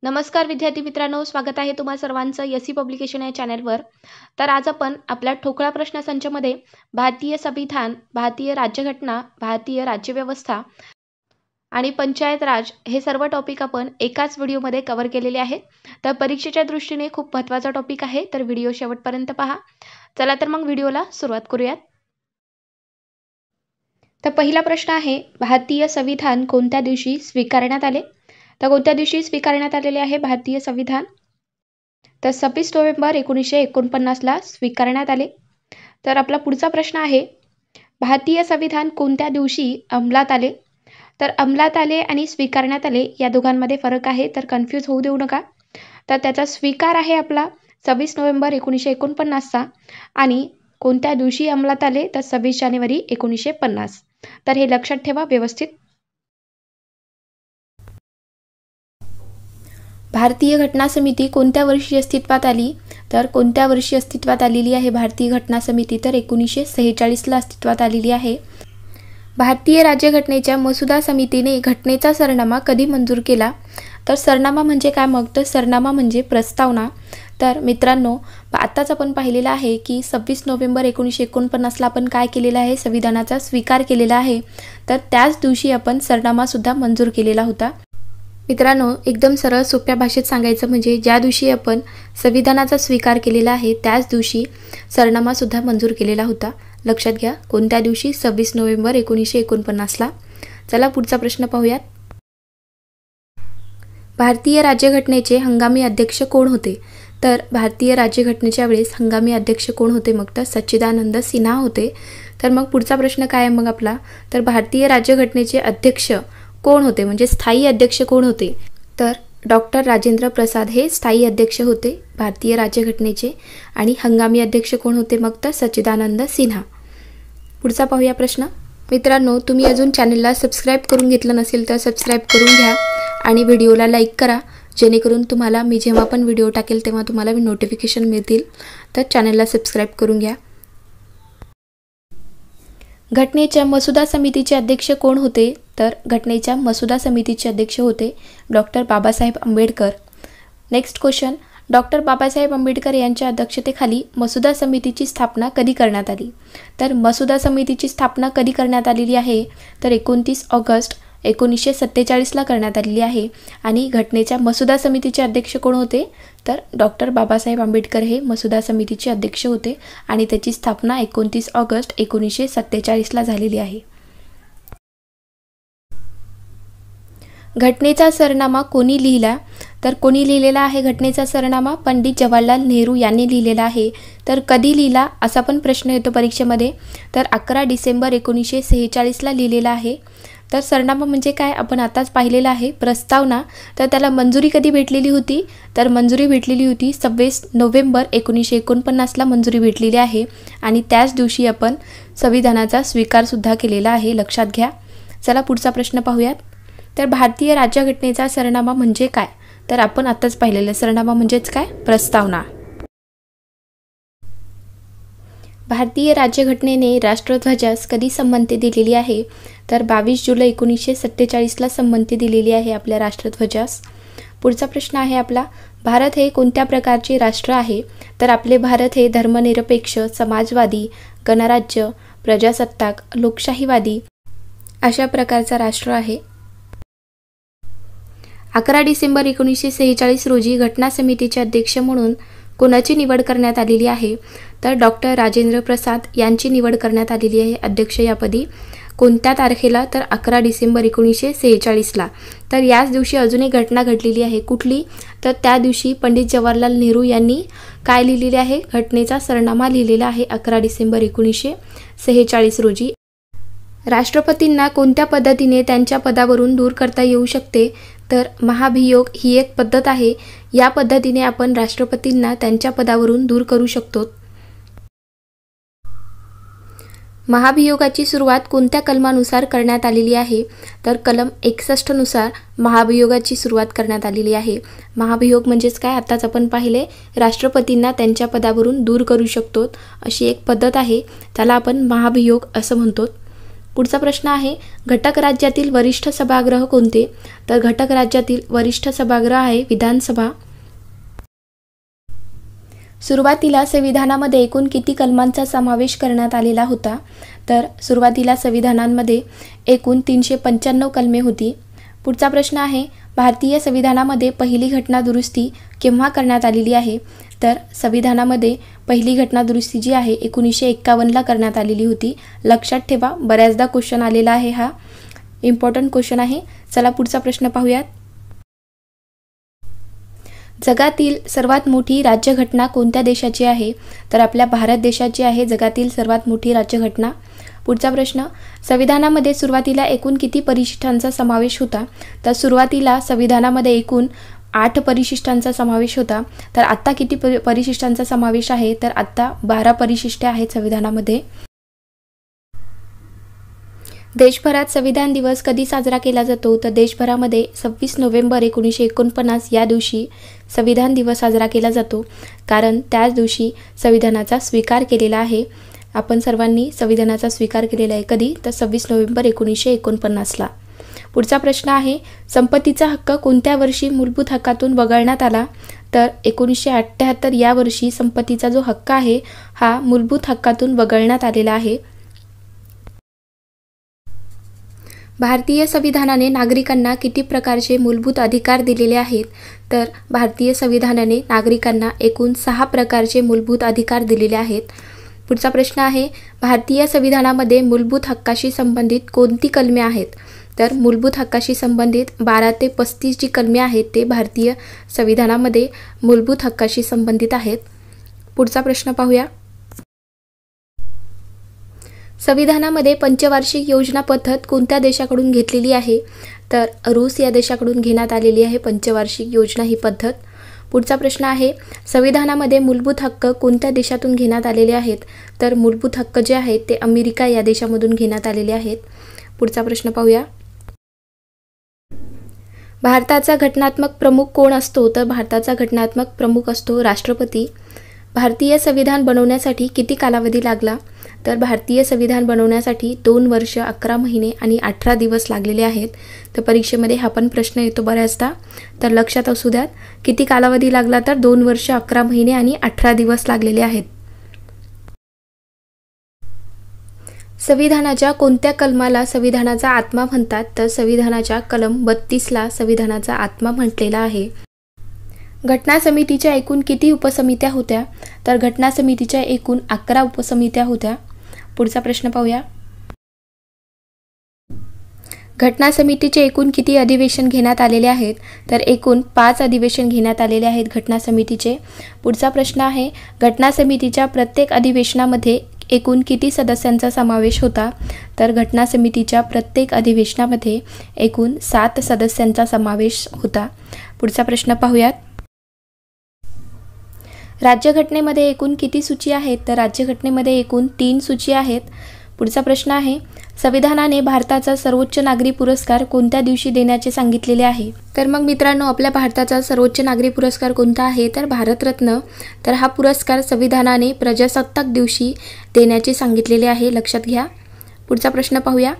नमस्कार विद्यार्थी मित्रांनो, स्वागत आहे तुम्हा सर्वांचं एससी पब्लिकेशन या चॅनलवर. तर आज आपण आपल्या ठोकळा प्रश्नसंचमध्ये भारतीय संविधान, भारतीय राज्यघटना, भारतीय राज्यव्यवस्था आणि पंचायत राज हे सर्व टॉपिक आपण एकाच व्हिडिओमध्ये कव्हर केलेले आहेत. तर परीक्षेच्या दृष्टीने खूप महत्त्वाचा टॉपिक आहे, तर व्हिडिओ शेवटपर्यंत पहा. चला तर मग व्हिडिओला सुरुवात करूयात. तर पहिला प्रश्न आहे, भारतीय संविधान कोणत्या दिवशी स्वीकारण्यात आले? तर कोणत्या दिवशी स्वीकारण्यात आलेले आहे भारतीय संविधान? तर 26 नोव्हेंबर 1949ला स्वीकारण्यात आले. तर आपला पुढचा प्रश्न आहे, भारतीय संविधान कोणत्या दिवशी अंमलात आले? तर अंमलात आले आणि स्वीकारण्यात आले या दोघांमध्ये फरक आहे, तर कन्फ्यूज होऊ देऊ नका. तर त्याचा स्वीकार आहे आपला 26 नोव्हेंबर 1949चा आणि कोणत्या दिवशी अंमलात आले? तर 26 जानेवारी 1950. तर हे लक्षात ठेवा व्यवस्थित. भारतीय घटना समिती कोणत्या वर्षी अस्तित्वात आली? तर कोणत्या वर्षी अस्तित्वात आलेली आहे भारतीय घटना समिती? तर 1946ला अस्तित्वात आलेली आहे. भारतीय राज्यघटनेच्या मसुदा समितीने घटनेचा सरनामा कधी मंजूर केला? तर सरनामा म्हणजे काय मग? तर सरनामा म्हणजे प्रस्तावना. तर मित्रांनो, आताच आपण पाहिलेलं आहे की 26 नोव्हेंबर 1949ला आपण काय केलेलं आहे? संविधानाचा स्वीकार केलेला आहे. तर त्याच दिवशी आपण सरनामासुद्धा मंजूर केलेला होता. मित्रांनो, एकदम सरळ सोप्या भाषेत सांगायचं म्हणजे ज्या दिवशी आपण संविधानाचा स्वीकार केलेला आहे त्याच दिवशी सरनामासुद्धा मंजूर केलेला होता. लक्षात घ्या, कोणत्या दिवशी? 26 नोव्हेंबर 1949ला. चला पुढचा प्रश्न पाहूयात. भारतीय राज्यघटनेचे हंगामी अध्यक्ष कोण होते? तर भारतीय राज्यघटनेच्या वेळेस हंगामी अध्यक्ष कोण होते मग? तर सच्चिदानंद सिन्हा होते. तर मग पुढचा प्रश्न काय आहे मग आपला? तर भारतीय राज्यघटनेचे अध्यक्ष कोण होते, म्हणजे स्थायी अध्यक्ष कोण होते? तर डॉक्टर राजेंद्र प्रसाद हे स्थायी अध्यक्ष होते भारतीय राज्यघटनेचे. आणि हंगामी अध्यक्ष कोण होते मग? तर सच्चिदानंद सिन्हा. पुढचा पाहूया प्रश्न. मित्रांनो, तुम्ही अजून चॅनलला सबस्क्राईब करून घेतलं नसेल तर सबस्क्राईब करून घ्या आणि व्हिडिओला लाईक करा, जेणेकरून तुम्हाला मी जेव्हा पण व्हिडिओ टाकेल तेव्हा तुम्हाला नोटिफिकेशन मिळतील. तर चॅनलला सबस्क्राईब करून घ्या. घटनेच्या मसुदा समितीचे अध्यक्ष कोण होते? तर घटनेच्या मसुदा समितीचे अध्यक्ष होते doctor Babasaheb Ambedkar. Next question, doctor Babasaheb Ambedkar यांच्या अध्यक्षतेखाली मसुदा समितीची स्थापना कधी करण्यात आली? तर मसुदा समितीची स्थापना कधी करण्यात आलेली आहे? तर 29 ऑगस्ट 1947ला करण्यात आलेली आहे. आणि घटनेच्या मसुदा समितीचे अध्यक्ष कोण होते? तर डॉक्टर बाबासाहेब आंबेडकर हे मसुदा समितीचे अध्यक्ष होते आणि त्याची स्थापना 29 ऑगस्ट 1947ला झालेली आहे. घटनेचा सरनामा कोणी लिहिला? तर कोणी लिहिलेला आहे घटनेचा सरनामा? पंडित जवाहरलाल नेहरू यांनी लिहिलेला आहे. तर कधी लिहिला असा पण प्रश्न येतो परीक्षेमध्ये. तर 11 डिसेंबर 1946ला लिहिलेला आहे. तर सरनामा म्हणजे काय आपण आताच पाहिलेलं आहे, प्रस्तावना. तर त्याला मंजुरी कधी भेटलेली होती? तर मंजुरी भेटलेली होती 26 नोव्हेंबर 1949ला मंजुरी भेटलेली आहे आणि त्याच दिवशी आपण संविधानाचा स्वीकारसुद्धा केलेला आहे. लक्षात घ्या. चला पुढचा प्रश्न पाहूयात. तर भारतीय राज्यघटनेचा सरनामा म्हणजे काय? तर आपण आताच पाहिलेलं सरनामा म्हणजेच काय? प्रस्तावना. भारतीय राज्यघटनेने राष्ट्रध्वजास कधी संमती दिलेली आहे? तर 22 जुलै 1947ला संमती दिलेली आहे आपल्या राष्ट्रध्वजास. पुढचा प्रश्न आहे आपला, भारत हे कोणत्या प्रकारचे राष्ट्र आहे? तर आपले भारत हे धर्मनिरपेक्ष, समाजवादी, गणराज्य, प्रजासत्ताक, लोकशाहीवादी अशा प्रकारचा राष्ट्र आहे. 11 डिसेंबर 1946 रोजी घटना समितीचे अध्यक्ष म्हणून कोणाची निवड करण्यात आलेली आहे? तर डॉक्टर राजेंद्र प्रसाद यांची निवड करण्यात आलेली आहे अध्यक्ष यापदी. कोणत्या तारखेला? तर 11 डिसेंबर 1946ला. तर याच दिवशी अजून एक घटना घडलेली आहे. कुठली? तर त्या दिवशी पंडित जवाहरलाल नेहरू यांनी काय लिहिलेले आहे? घटनेचा सरनामा लिहिलेला आहे 11 डिसेंबर 1946 रोजी. राष्ट्रपतींना कोणत्या पद्धतीने त्यांच्या पदावरून दूर करता येऊ शकते? तर महाभियोग ही एक पद्धत आहे. या पद्धतीने आपण राष्ट्रपतींना त्यांच्या पदावरून दूर करू शकतो. महाभियोगाची सुरुवात कोणत्या कलमानुसार करण्यात आलेली आहे? तर कलम 61 नुसार महाभियोगाची सुरुवात करण्यात आलेली आहे. महाभियोग म्हणजेच काय? आताच आपण पाहिले, राष्ट्रपतींना त्यांच्या पदावरून दूर करू शकतो अशी एक पद्धत आहे, त्याला आपण महाभियोग असं म्हणतो. पुढचा प्रश्न आहे, घटक राज्यातील वरिष्ठ सभागृह कोणते? तर घटक राज्यातील वरिष्ठ सभागृह आहे विधानसभा. सुरुवातीला संविधानामध्ये एकूण किती कलमांचा समावेश करण्यात आलेला होता? तर सुरुवातीला संविधानामध्ये एकूण 395 कलमे होती. पुढचा प्रश्न आहे, भारतीय संविधानामध्ये पहिली घटना दुरुस्ती केव्हा करण्यात आलेली आहे? तर संविधानामध्ये पहिली घटना दुरुस्ती जी आहे 1951ला करण्यात आलेली होती. लक्षात ठेवा, बऱ्याचदा क्वेश्चन आलेला आहे, हा इम्पॉर्टंट क्वेश्चन आहे. चला पुढचा प्रश्न पाहूयात. जगातील सर्वात मोठी राज्यघटना कोणत्या देशाची आहे? तर आपल्या भारत देशाची आहे जगातील सर्वात मोठी राज्यघटना. पुढचा प्रश्न, संविधानामध्ये सुरुवातीला एकूण किती परिशिष्टांचा समावेश होता? तर सुरुवातीला संविधानामध्ये एकूण 8 परिशिष्टांचा समावेश होता. तर आत्ता किती परिशिष्टांचा समावेश आहे? तर आत्ता 12 परिशिष्टे आहेत संविधानामध्ये. देशभरात संविधान दिवस कधी साजरा केला जातो? तर देशभरामध्ये 26 नोव्हेंबर 1949 या दिवशी संविधान दिवस साजरा केला जातो, कारण त्याच दिवशी संविधानाचा स्वीकार केलेला आहे. आपण सर्वांनी संविधानाचा स्वीकार केलेला आहे. कधी? तर 26 नोव्हेंबर 1949ला. पुढचा प्रश्न आहे, संपत्तीचा हक्क कोणत्या वर्षी मूलभूत हक्कातून वगळण्यात आला? तर 1978 या वर्षी संपत्तीचा जो हक्क आहे हा मूलभूत हक्कातून वगळण्यात आलेला आहे. भारतीय संविधानाने नागरिकांना किती प्रकारचे मूलभूत अधिकार दिलेले आहेत? तर भारतीय संविधानाने नागरिकांना एकूण 6 प्रकारचे मूलभूत अधिकार दिलेले आहेत. पुढचा प्रश्न आहे, भारतीय संविधानामध्ये मूलभूत हक्काशी संबंधित कोणती कलमे आहेत? तर मूलभूत हक्काशी संबंधित 12 ते 35 जी कलमे आहेत ते भारतीय संविधानामध्ये मूलभूत हक्काशी संबंधित आहेत. पुढचा प्रश्न पाहूया. संविधानामध्ये पंचवार्षिक योजना पद्धत कोणत्या देशाकडून घेतलेली आहे? तर रूस या देशाकडून घेण्यात आलेली आहे पंचवार्षिक योजना ही पद्धत. पुढचा प्रश्न आहे, संविधानामध्ये मूलभूत हक्क कोणत्या देशातून घेण्यात आलेले आहेत? तर मूलभूत हक्क जे आहेत ते अमेरिका या देशामधून घेण्यात आलेले आहेत. पुढचा प्रश्न पाहूया. भारताचा घटनात्मक प्रमुख कोण असतो? तर भारताचा घटनात्मक प्रमुख असतो राष्ट्रपती. भारतीय संविधान बनवण्यासाठी किती कालावधी लागला? तर भारतीय संविधान बनवण्यासाठी 2 वर्ष 11 महिने आणि 18 दिवस लागलेले आहेत. तर परीक्षेमध्ये हा पण प्रश्न येतो बऱ्याचदा, तर लक्षात असू द्यात. किती कालावधी लागला? तर 2 वर्ष 11 महिने आणि 18 दिवस लागलेले आहेत. संविधानाच्या कोणत्या कलमाला संविधानाचा आत्मा म्हणतात? तर संविधानाच्या कलम 32ला संविधानाचा आत्मा म्हटलेला आहे. घटना समितीच्या एकूण किती उपसमित्या होत्या? तर घटना समितीच्या एकूण 11 उपसमित्या होत्या. पुढचा प्रश्न पाहूया. घटना समितीचे एकूण किती अधिवेशन घेण्यात आलेले आहेत? तर एकूण 5 अधिवेशन घेण्यात आलेले आहेत घटना समितीचे. पुढचा प्रश्न आहे, घटना समितीच्या प्रत्येक अधिवेशनामध्ये एकूण किती सदस्यांचा समावेश होता? तर घटना समितीच्या प्रत्येक अधिवेशनामध्ये एकूण 7 सदस्यांचा समावेश होता. पुढचा प्रश्न पाहूयात. राज्यघटनेमध्ये एकूण किती सूची आहेत? तर राज्यघटनेमध्ये एकूण 3 सूची आहेत. पुढचा प्रश्न आहे, संविधानाने भारताचा सर्वोच्च नागरी पुरस्कार कोणत्या दिवशी देण्याचे सांगितलेले आहे? तर मग मित्रांनो, आपल्या भारताचा सर्वोच्च नागरी पुरस्कार कोणता आहे? तर भारतरत्न. तर हा पुरस्कार संविधानाने प्रजासत्ताक दिवशी देण्याचे सांगितलेले आहे, लक्षात घ्या. पुढचा प्रश्न पाहूया.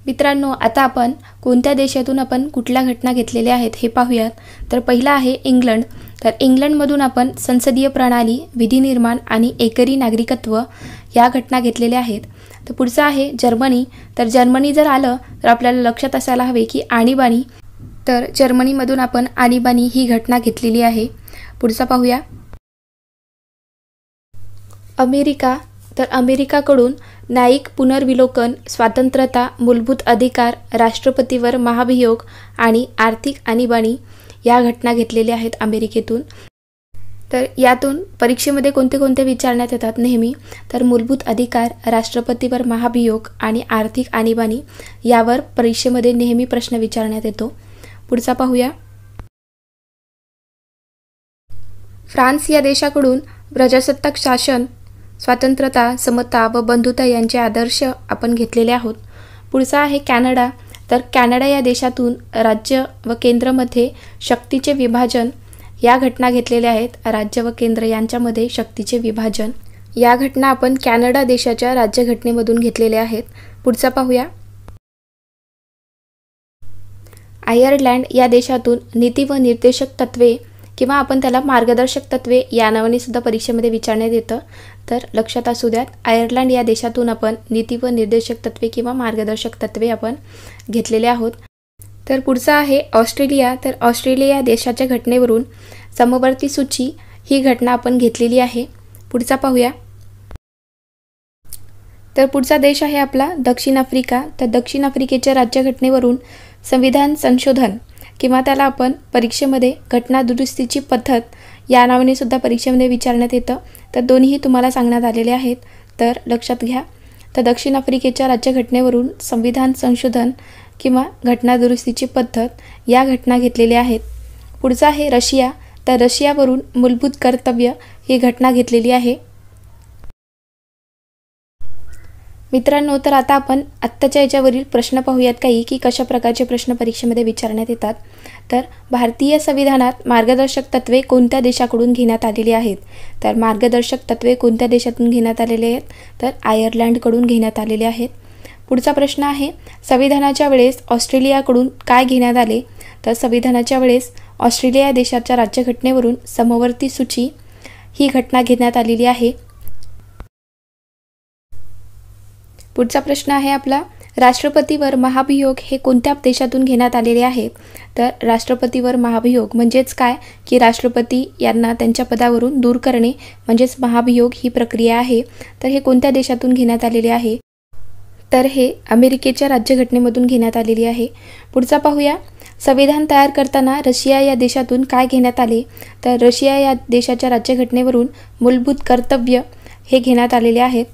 मित्रांनो, आता आपण कोणत्या देशातून आपण कुठल्या घटना घेतलेल्या आहेत हे पाहूयात. तर पहिला आहे इंग्लंड. तर इंग्लंडमधून आपण संसदीय प्रणाली, विधिनिर्माण आणि एकरी नागरिकत्व या घटना घेतलेल्या आहेत. तर पुढचा आहे जर्मनी. तर जर्मनी जर आलं तर आपल्याला लक्षात असायला हवे की आणीबाणी. तर जर्मनीमधून आपण आणीबाणी ही घटना घेतलेली आहे. पुढचा पाहूया. अमेरिका. तर अमेरिकाकडून न्यायिक पुनर्विलोकन, स्वातंत्र्यता, मूलभूत अधिकार, राष्ट्रपतीवर महाभियोग आणि आर्थिक आणीबाणी या घटना घेतलेल्या आहेत अमेरिकेतून. तर यातून परीक्षेमध्ये कोणते कोणते विचारण्यात येतात नेहमी? तर मूलभूत अधिकार, राष्ट्रपतीवर महाभियोग आणि आर्थिक आणीबाणी यावर परीक्षेमध्ये नेहमी प्रश्न विचारण्यात येतो. पुढचा पाहूया. फ्रान्स या देशाकडून प्रजासत्ताक शासन, स्वातंत्र्यता, समता व बंधुता यांचे आदर्श आपण घेतलेले आहोत. पुढचा आहे कॅनडा. तर कॅनडा या देशातून राज्य व केंद्रामध्ये शक्तीचे विभाजन या घटना घेतलेल्या आहेत. राज्य व केंद्र यांच्यामध्ये शक्तीचे विभाजन या घटना आपण कॅनडा देशाच्या राज्यघटनेमधून घेतलेल्या आहेत। पुढचा पाहूया। आयर्लंड या देशातून नीती व निर्देशक तत्वे किंवा आपण त्याला मार्गदर्शक तत्वे या नावाने सुद्धा परीक्षेमध्ये विचारण्यात येतं। तर लक्षात असू द्यात, आयर्लंड या देशातून आपण नीती व निर्देशक तत्वे किंवा मार्गदर्शक तत्वे आपण घेतलेले आहोत। तर पुढचा आहे ऑस्ट्रेलिया। तर ऑस्ट्रेलिया देशाच्या घटनेवरून समवर्ती सूची ही घटना आपण घेतलेली आहे। पुढचा पाहूया। तर पुढचा देश आहे आपला दक्षिण आफ्रिका। तर दक्षिण आफ्रिकेच्या राज्यघटनेवरून संविधान संशोधन किंवा त्याला आपण परीक्षेमध्ये घटना दुरुस्तीची पद्धत या नावाने सुद्धा परीक्षेमध्ये विचारण्यात येतं। तर दोन्हीही तुम्हाला सांगण्यात आलेले आहेत। तर लक्षात घ्या। तर दक्षिण आफ्रिकेच्या राज्यघटनेवरून संविधान संशोधन किंवा घटना दुरुस्तीची पद्धत या घटना घेतलेल्या आहेत। पुढचा आहे रशिया। तर रशियावरून मूलभूत कर्तव्य ही घटना घेतलेली आहे। मित्रांनो, तर आता आपण आत्ताच्या याच्यावरील प्रश्न पाहूयात काही की कशा प्रकारचे प्रश्न परीक्षेमध्ये विचारण्यात येतात। तर भारतीय संविधानात मार्गदर्शक तत्वे कोणत्या देशाकडून घेण्यात आलेली आहेत? तर मार्गदर्शक तत्वे कोणत्या देशातून घेण्यात आलेले आहेत? तर आयर्लंडकडून घेण्यात आलेले आहेत। पुढचा प्रश्न आहे संविधानाच्या वेळेस ऑस्ट्रेलियाकडून काय घेण्यात आले? तर संविधानाच्या वेळेस ऑस्ट्रेलिया देशाच्या राज्यघटनेवरून समवर्ती सूची ही घटना घेण्यात आलेली आहे। पुढचा प्रश्न आहे आपला राष्ट्रपतीवर महाभियोग हे कोणत्या देशातून घेण्यात आलेले आहे? तर राष्ट्रपतीवर महाभियोग म्हणजेच काय की राष्ट्रपती यांना त्यांच्या पदावरून दूर करणे म्हणजेच महाभियोग ही प्रक्रिया आहे। तर हे कोणत्या देशातून घेण्यात आलेले आहे? तर हे अमेरिकेच्या राज्यघटनेमधून घेण्यात आलेली आहे। पुढचा पाहूया। संविधान तयार करताना रशिया या देशातून काय घेण्यात आले? तर रशिया या देशाच्या राज्यघटनेवरून मूलभूत कर्तव्य हे घेण्यात आलेले आहेत।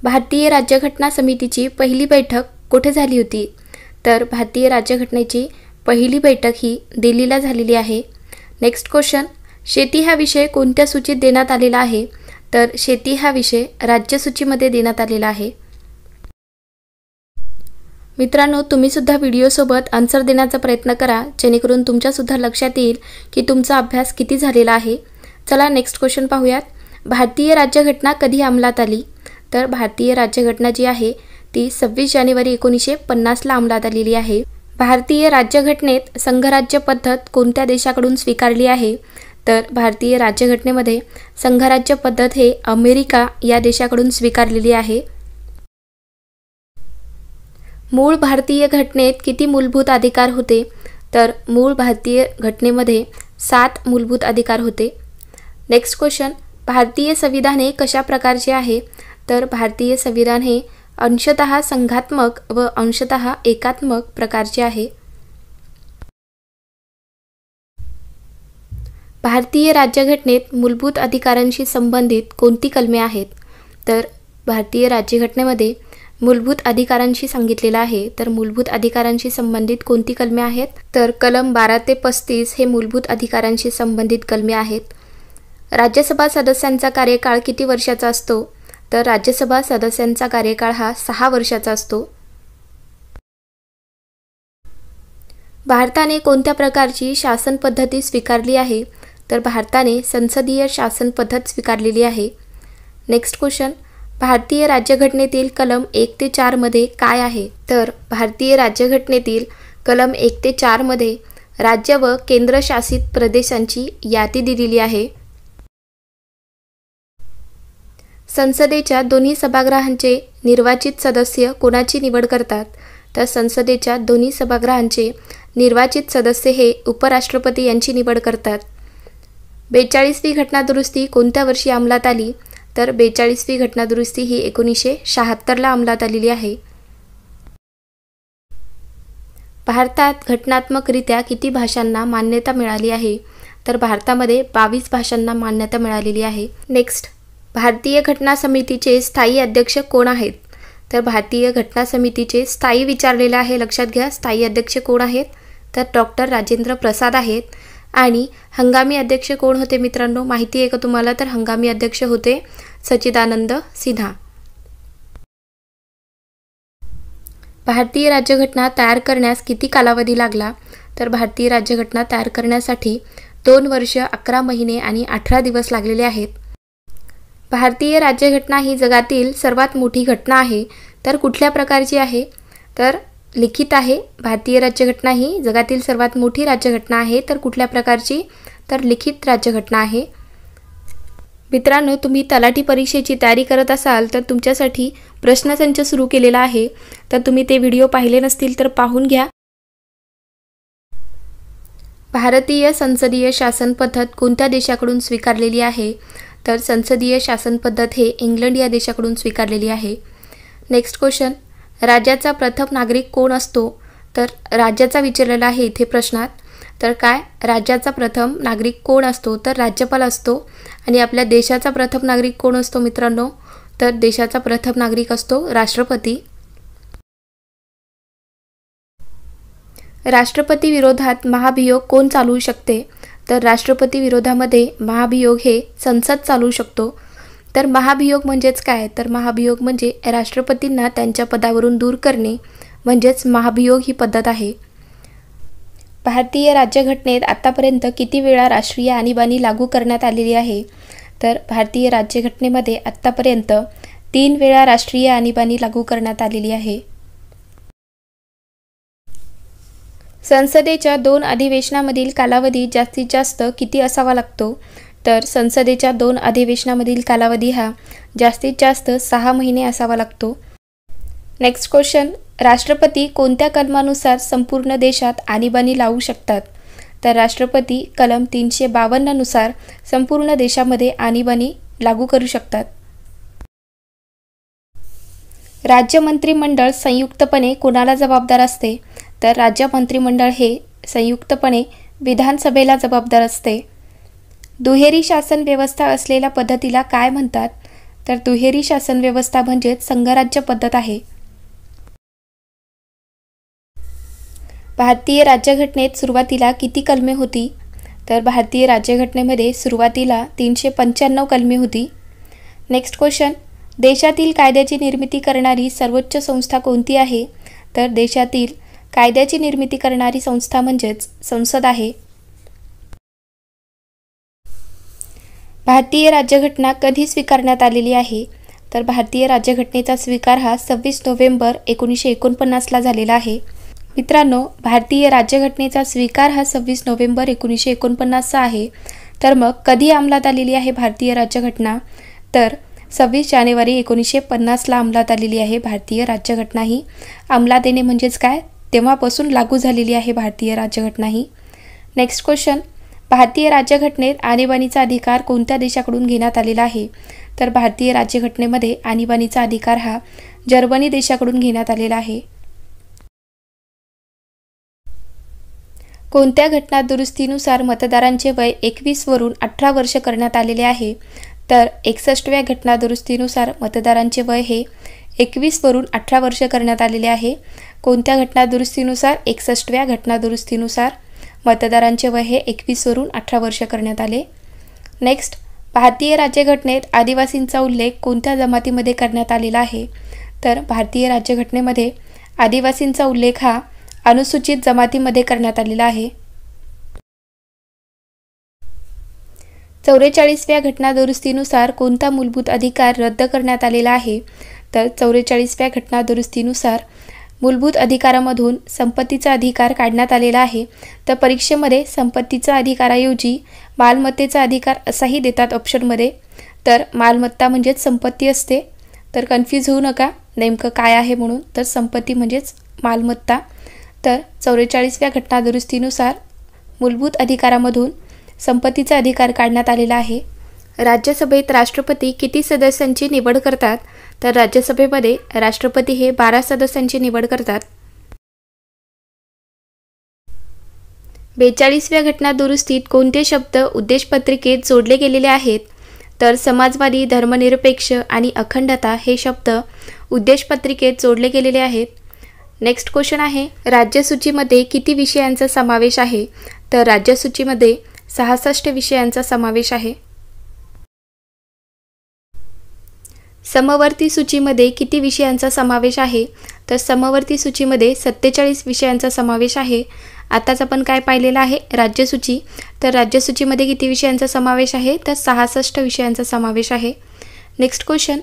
भारतीय राज्यघटना समितीची पहिली बैठक कुठे झाली होती? तर भारतीय राज्यघटनेची पहिली बैठक ही दिल्लीला झालेली आहे। नेक्स्ट क्वेश्चन, शेती हा विषय कोणत्या सूचीत देण्यात आलेला आहे? तर शेती हा विषय राज्यसूचीमध्ये देण्यात आलेला आहे। मित्रांनो, तुम्ही सुद्धा व्हिडिओसोबत आन्सर देण्याचा प्रयत्न करा जेणेकरून तुमच्यासुद्धा लक्षात येईल की तुमचा अभ्यास किती झालेला आहे। चला नेक्स्ट क्वेश्चन पाहूयात। भारतीय राज्यघटना कधी अंमलात आली? तर भारतीय राज्यघटना जी आहे ती 26 जानेवारी 1950ला अंमलात आलेली आहे। भारतीय राज्यघटनेत संघराज्य पद्धत कोणत्या देशाकडून स्वीकारली आहे? तर भारतीय राज्यघटनेमध्ये संघराज्य पद्धत हे अमेरिका या देशाकडून स्वीकारलेली आहे। मूळ भारतीय घटनेत किती मूलभूत अधिकार होते? तर मूळ भारतीय घटनेमध्ये 7 मूलभूत अधिकार होते। नेक्स्ट क्वेश्चन, भारतीय संविधान हे कशा प्रकारचे आहे? तर भारतीय संविधान हे अंशतः संघात्मक व अंशतः एकात्मक प्रकारचे आहे। भारतीय राज्यघटनेत मूलभूत अधिकारांशी संबंधित कोणती कलमे आहेत? तर भारतीय राज्यघटनेमध्ये मूलभूत अधिकारांशी सांगितलेलं आहे। तर मूलभूत अधिकारांशी संबंधित कोणती कलमे आहेत? तर कलम 12 ते 35 हे मूलभूत अधिकारांशी संबंधित कलमे आहेत। राज्यसभा सदस्यांचा कार्यकाळ किती वर्षाचा असतो? तर राज्यसभा सदस्यांचा कार्यकाळ हा 6 वर्षाचा असतो। भारताने कोणत्या प्रकारची शासन पद्धती स्वीकारली आहे? तर भारताने संसदीय शासन पद्धत स्वीकारलेली आहे। नेक्स्ट क्वेश्चन, भारतीय राज्यघटनेतील कलम 1 ते 4 मध्ये काय आहे? तर भारतीय राज्यघटनेतील कलम 1 ते 4 मध्ये राज्य व केंद्रशासित प्रदेशांची यादी दिलेली आहे। संसदेच्या दोन्ही सभागृहांचे निर्वाचित सदस्य कोणाची निवड करतात? तर संसदेच्या दोन्ही सभागृहांचे निर्वाचित सदस्य हे उपराष्ट्रपती यांची निवड करतात। 42वी घटना दुरुस्ती कोणत्या वर्षी अंमलात आली? तर 42वी घटना दुरुस्ती ही 1976ला अंमलात आलेली आहे। भारतात घटनात्मकरित्या किती भाषांना मान्यता मिळाली आहे? तर भारतामध्ये 22 भाषांना मान्यता मिळालेली आहे। नेक्स्ट, भारतीय घटना समितीचे स्थायी अध्यक्ष कोण आहेत? तर भारतीय घटना समितीचे स्थायी विचारलेले आहे, लक्षात घ्या। स्थायी अध्यक्ष कोण आहेत? तर डॉक्टर राजेंद्र प्रसाद आहेत। आणि हंगामी अध्यक्ष कोण होते मित्रांनो, माहिती आहे का तुम्हाला? तर हंगामी अध्यक्ष होते सच्चिदानंद सिन्हा। भारतीय राज्यघटना तयार करण्यास किती कालावधी लागला? तर भारतीय राज्यघटना तयार करण्यासाठी 2 वर्ष 11 महिने आणि 18 दिवस लागलेले आहेत। भारतीय राज्यघटना ही जगातील सर्वात मोठी घटना आहे, तर कुठल्या प्रकारची आहे? तर लिखित आहे. भारतीय राज्यघटना ही जगातील सर्वात मोठी राज्यघटना आहे, तर कुठल्या प्रकारची? तर लिखित राज्यघटना आहे. मित्रांनो, तुम्ही तलाठी परीक्षेची तयारी करत असाल तर तुमच्यासाठी प्रश्नसंच सुरू केलेला आहे, तर तुम्ही ते व्हिडिओ पाहिले नसतील तर पाहून घ्या. भारतीय संसदीय शासन पद्धत कोणत्या देशाकडून स्वीकारलेली आहे? तर संसदीय शासन पद्धत हे इंग्लंड या देशाकडून स्वीकारलेली आहे. नेक्स्ट क्वेश्चन, राज्याचा प्रथम नागरिक कोण असतो? तर राज्याचा विचारलेला आहे इथे प्रश्नात. तर काय, राज्याचा प्रथम नागरिक कोण असतो? तर राज्यपाल असतो. आणि आपल्या देशाचा प्रथम नागरिक कोण असतो मित्रांनो? तर देशाचा प्रथम नागरिक असतो राष्ट्रपती. राष्ट्रपती विरोधात महाभियोग कोण चालवू शकते? तर राष्ट्रपती विरोधामध्ये महाभियोग हे संसद चालवू शकतो. तर महाभियोग म्हणजेच काय? तर महाभियोग म्हणजे राष्ट्रपतींना त्यांच्या पदावरून दूर करणे, म्हणजेच महाभियोग ही पद्धत आहे. भारतीय राज्यघटनेत आतापर्यंत किती वेळा राष्ट्रीय आणीबाणी लागू करण्यात आलेली आहे? तर भारतीय राज्यघटनेमध्ये आतापर्यंत 3 वेळा राष्ट्रीय आणीबाणी लागू करण्यात आलेली आहे. संसदेच्या 2 अधिवेशनामधील कालावधी जास्तीत जास्त किती असावा लागतो? तर संसदेच्या 2 अधिवेशनामधील कालावधी हा जास्तीत जास्त 6 महिने असावा लागतो. नेक्स्ट क्वेश्चन, राष्ट्रपती कोणत्या कलमानुसार संपूर्ण देशात आणीबाणी लावू शकतात? तर राष्ट्रपती कलम 352 नुसार संपूर्ण देशामध्ये आणीबाणी लागू करू शकतात. राज्य मंत्रिमंडळ संयुक्तपणे कोणाला जबाबदार असते? तर राज्य मंत्रिमंडळ हे संयुक्तपणे विधानसभेला जबाबदार असते. दुहेरी शासन व्यवस्था असलेल्या पद्धतीला काय म्हणतात? तर दुहेरी शासन व्यवस्था म्हणजेच संघराज्य पद्धत आहे. भारतीय राज्यघटनेत सुरुवातीला किती कलमे होती? तर भारतीय राज्यघटनेमध्ये सुरुवातीला 395 कलमे होती. नेक्स्ट क्वेश्चन, देशातील कायद्याची निर्मिती करणारी सर्वोच्च संस्था कोणती आहे? तर देशातील कायद्याची निर्मिती करणारी संस्था म्हणजेच संसद आहे. भारतीय राज्यघटना कधी स्वीकारण्यात आलेली आहे? तर भारतीय राज्यघटनेचा स्वीकार हा 26 नोव्हेंबर 1949ला झालेला आहे. मित्रांनो, भारतीय राज्यघटनेचा स्वीकार हा 26 नोव्हेंबर 1949चा आहे. तर मग कधी अंमलात आलेली आहे भारतीय राज्यघटना? तर 26 जानेवारी 1950ला अंमलात आलेली आहे भारतीय राज्यघटना ही. अंमलात येणे म्हणजेच काय? तेव्हापासून लागू झालेली आहे भारतीय राज्यघटना ही. नेक्स्ट क्वेश्चन, भारतीय राज्यघटनेत आणीबाणीचा अधिकार कोणत्या देशाकडून घेण्यात आलेला आहे? तर भारतीय राज्यघटनेमध्ये आणीबाणीचा अधिकार हा जर्मनी देशाकडून घेण्यात आलेला आहे. कोणत्या घटना दुरुस्तीनुसार मतदारांचे वय 21 वरून 18 वर्ष करण्यात आलेले आहे? तर 61व्या घटना दुरुस्तीनुसार मतदारांचे वय हे 21 वरून 18 वर्ष करण्यात आलेले आहे. कोणत्या घटना दुरुस्तीनुसार? 61व्या घटना दुरुस्तीनुसार मतदारांचे वय हे 21 वरून 18 वर्ष करण्यात आले. नेक्स्ट, भारतीय राज्यघटनेत आदिवासींचा उल्लेख कोणत्या जमातीमध्ये करण्यात आलेला आहे? तर भारतीय राज्यघटनेमध्ये आदिवासींचा उल्लेख हा अनुसूचित जमातीमध्ये करण्यात आलेला आहे. 44व्या घटना दुरुस्तीनुसार कोणता मूलभूत अधिकार रद्द करण्यात आलेला आहे? तर 44व्या घटना दुरुस्तीनुसार मूलभूत अधिकारामधून संपत्तीचा अधिकार काढण्यात आलेला आहे. तर परीक्षेमध्ये संपत्तीचा अधिकाराऐवजी मालमत्तेचा अधिकार असाही देतात ऑप्शनमध्ये. तर मालमत्ता म्हणजेच संपत्ती असते, तर कन्फ्यूज होऊ नका नेमकं काय आहे म्हणून. तर संपत्ती म्हणजेच मालमत्ता. तर 44व्या घटना दुरुस्तीनुसार मूलभूत अधिकारामधून संपत्तीचा अधिकार काढण्यात आलेला आहे. राज्यसभेत राष्ट्रपती किती सदस्यांची निवड करतात? तर राज्यसभेमध्ये राष्ट्रपती हे 12 सदस्यांची निवड करतात. 42व्या घटना दुरुस्तीत कोणते शब्द उद्देशपत्रिकेत जोडले गेलेले आहेत? तर समाजवादी, धर्मनिरपेक्ष आणि अखंडता हे शब्द उद्देशपत्रिकेत जोडले गेलेले आहेत. नेक्स्ट क्वेश्चन आहे, राज्यसूचीमध्ये किती विषयांचा समावेश आहे? तर राज्यसूचीमध्ये 66 विषयांचा समावेश आहे. समवर्ती सूचीमध्ये किती विषयांचा समावेश आहे? तर समवर्ती सूचीमध्ये 47 विषयांचा समावेश आहे. आताच आपण काय पाहिलेलं आहे? राज्यसूची. तर राज्यसूचीमध्ये किती विषयांचा समावेश आहे? तर 66 विषयांचा समावेश आहे. नेक्स्ट क्वेश्चन,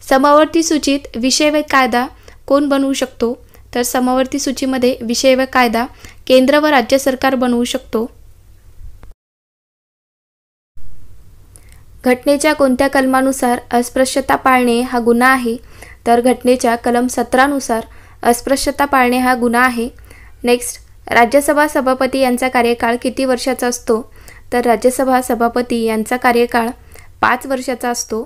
समवर्ती सूचीत विषय व कायदा कोण बनवू शकतो? तर समवर्ती सूचीमध्ये विषय व कायदा केंद्र व राज्य सरकार बनवू शकतो. घटनेच्या कोणत्या कलमानुसार अस्पृश्यता पाळणे हा गुन्हा आहे? तर घटनेच्या कलम 17 नुसार अस्पृश्यता पाळणे हा गुन्हा आहे. नेक्स्ट, राज्यसभा सभापती यांचा कार्यकाळ किती वर्षाचा असतो? तर राज्यसभा सभापती यांचा कार्यकाळ 5 वर्षाचा असतो.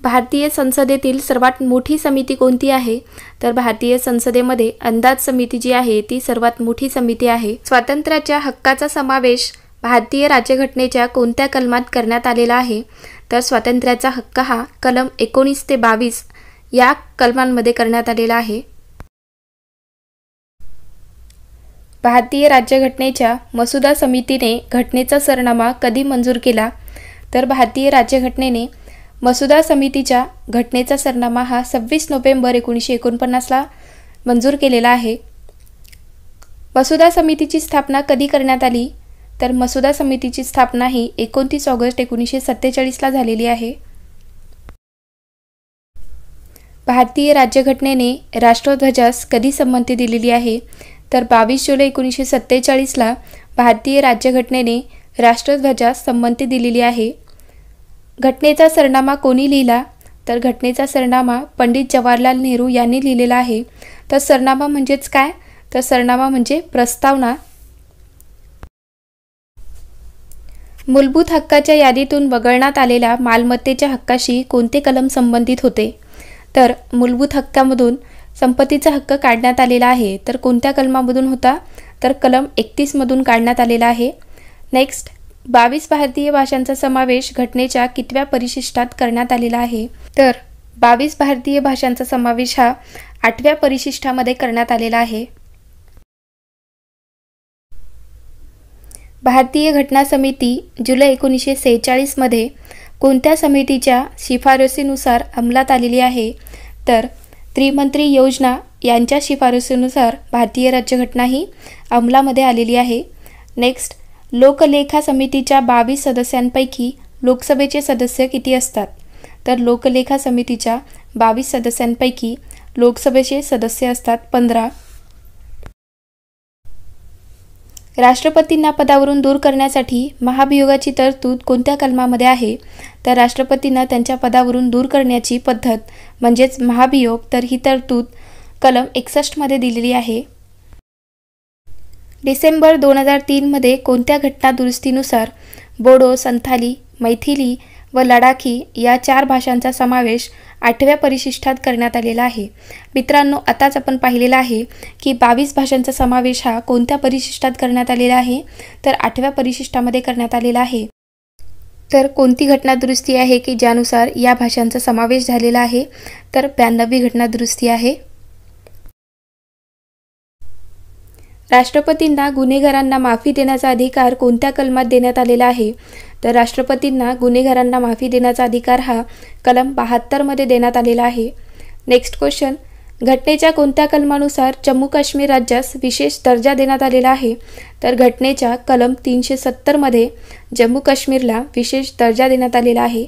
भारतीय संसदेतील सर्वात मोठी समिती कोणती आहे? तर भारतीय संसदेमध्ये अंदाज समिती जी आहे ती सर्वात मोठी समिती आहे. स्वातंत्र्याच्या हक्काचा समावेश भारतीय राज्यघटनेच्या कोणत्या कलमात करण्यात आलेला आहे? तर स्वातंत्र्याचा हक्क हा कलम 19 ते 22 या कलमांमध्ये करण्यात आलेला आहे. भारतीय राज्यघटनेच्या मसुदा समितीने घटनेचा सरनामा कधी मंजूर केला? तर भारतीय राज्यघटनेने मसुदा समितीच्या घटनेचा सरनामा हा 26 नोव्हेंबर 1949ला मंजूर केलेला आहे. मसुदा समितीची स्थापना कधी करण्यात आली? तर मसुदा समितीची स्थापना ही 29 ऑगस्ट 1947ला झालेली आहे. भारतीय राज्यघटनेने राष्ट्रध्वजास कधी संमती दिलेली आहे? तर 22 जुलै 1947ला भारतीय राज्यघटनेने राष्ट्रध्वजास संमती दिलेली आहे. घटनेचा सरनामा कोणी लिहिला? तर घटनेचा सरनामा पंडित जवाहरलाल नेहरू यांनी लिहिलेला आहे. तर सरनामा म्हणजेच काय? तर सरनामा म्हणजे प्रस्तावना. मूलभूत हक्काच्या यादीतून वगळण्यात आलेल्या मालमत्तेच्या हक्काशी कोणते कलम संबंधित होते? तर मूलभूत हक्कामधून संपत्तीचा हक्क काढण्यात आलेला आहे. तर कोणत्या कलमामधून होता? तर कलम 31 मधून काढण्यात आलेला आहे. नेक्स्ट, 22 भारतीय भाषांचा समावेश घटनेच्या कितव्या परिशिष्टात करण्यात आलेला आहे? तर 22 भारतीय भाषांचा समावेश हा 8व्या परिशिष्टामध्ये करण्यात आलेला आहे. भारतीय घटना समिती जुलै 1946 मध्ये कोणत्या समितीच्या शिफारसीनुसार अंमलात आलेली आहे? तर त्रिमंत्री योजना यांच्या शिफारसीनुसार भारतीय राज्यघटना ही अंमलामध्ये आलेली आहे. नेक्स्ट, लोकलेखा समितीच्या 22 सदस्यांपैकी लोकसभेचे सदस्य किती असतात? तर लोकलेखा समितीच्या 22 सदस्यांपैकी लोकसभेचे सदस्य असतात 15. राष्ट्रपतींना पदावरून दूर करण्यासाठी महाभियोगाची तरतूद कोणत्या कलमामध्ये आहे? तर राष्ट्रपतींना त्यांच्या पदावरून दूर करण्याची पद्धत म्हणजेच महाभियोग, तर ही तरतूद कलम 61 मध्ये दिलेली आहे. डिसेंबर 2003 मध्ये कोणत्या घटना दुरुस्तीनुसार बोडो, संथाली, मैथिली व लडाखी या 4 भाषांचा समावेश 8व्या परिशिष्टात करण्यात आलेला आहे? मित्रांनो, आताच आपण पाहिलेला आहे की 22 भाषांचा समावेश हा कोणत्या परिशिष्टात करण्यात आलेला आहे? तर 8व्या परिशिष्टामध्ये करण्यात आलेला आहे. तर कोणती घटना दुरुस्ती आहे की ज्यानुसार या भाषांचा समावेश झालेला आहे? तर 92वी घटना दुरुस्ती आहे. राष्ट्रपतींना गुन्हेगारांना माफी देण्याचा अधिकार कोणत्या कलमात देण्यात आलेला आहे? तर राष्ट्रपतींना गुन्हेगारांना माफी देण्याचा अधिकार हा कलम 72 मध्ये देण्यात आलेला आहे. नेक्स्ट क्वेश्चन, घटनेच्या कोणत्या कलमानुसार जम्मू काश्मीर राज्यास विशेष दर्जा देण्यात आलेला आहे? तर घटनेच्या कलम 370 मध्ये जम्मू काश्मीरला विशेष दर्जा देण्यात आलेला आहे.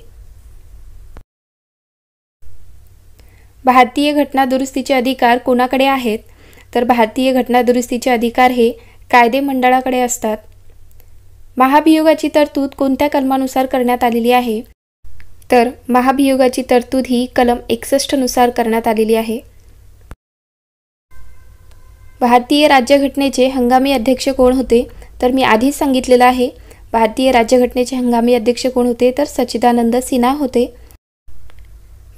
भारतीय घटना दुरुस्तीचे अधिकार कोणाकडे आहेत? तर भारतीय घटना दुरुस्तीचे अधिकार हे कायदे मंडळाकडे असतात. महाभियोगाची तरतूद कोणत्या कलमानुसार करण्यात आलेली आहे? तर महाभियोगाची तरतूद ही कलम 61 नुसार करण्यात आलेली आहे. भारतीय राज्यघटनेचे हंगामी अध्यक्ष कोण होते? तर मी आधीच सांगितलेलं आहे. भारतीय राज्यघटनेचे हंगामी अध्यक्ष कोण होते? तर सच्चिदानंद सिन्हा होते.